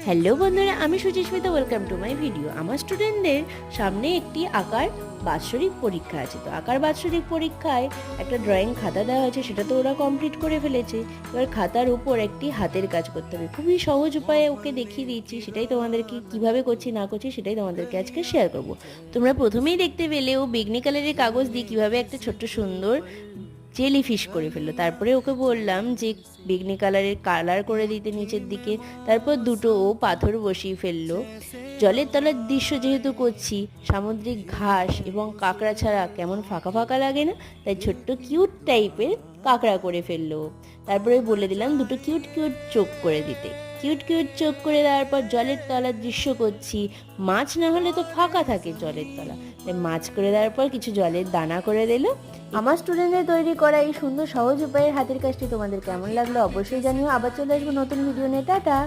Hello বন্ধুরা, আমি Suchismita, welcome to my video. আমার স্টুডেন্টদের সামনে একটি আঁকার বাৎসরিক পরীক্ষা আছে। তো আঁকার বাৎসরিক পরীক্ষায় একটা ড্রয়িং খাতা দেওয়া হয়েছে, সেটা তো ওরা কমপ্লিট করে ফেলেছে। এবার খাতার উপর একটি হাতের কাজ করতে হবে। খুবই সহজ উপায়ে ওকে দেখিয়ে দিচ্ছি, সেটাই তোমাদেরকে কিভাবে করছি না করছি সেটাই তোমাদেরকে আজকে শেয়ার করব। তোমরা প্রথমেই দেখতে পেলে ও বেগনি কালারের কাগজ দিয়ে কিভাবে একটা ছোট্ট সুন্দর জেলি ফিশ করে ফেললো। তারপরে ওকে বললাম যে বেগনি কালারের কালার করে দিতে নিচের দিকে। তারপর দুটো ও পাথর বসিয়ে ফেললো। জলের তলার দৃশ্য যেহেতু করছি, সামুদ্রিক ঘাস এবং কাঁকড়া ছাড়া কেমন ফাঁকা ফাঁকা লাগে না, তাই ছোট্ট কিউট টাইপের কাঁকড়া করে ফেললো। তারপরে বলে দিলাম দুটো কিউট কিউট চোখ করে দিতে। কিউট কিউট চোখ করে দেওয়ার পর জলের তলার দৃশ্য করছি। মাছ না হলে তো ফাঁকা থাকে জলের তলা, তাই মাছ করে দেওয়ার পর কিছু জলের দানা করে দিল। আমার স্টুডেন্টদের তৈরি করা এই সুন্দর সহজ উপায়ের হাতের কাজটি তোমাদের কেমন লাগলো অবশ্যই জানিও। আবার চলে আসবো নতুন ভিডিও নিয়ে। টাটা।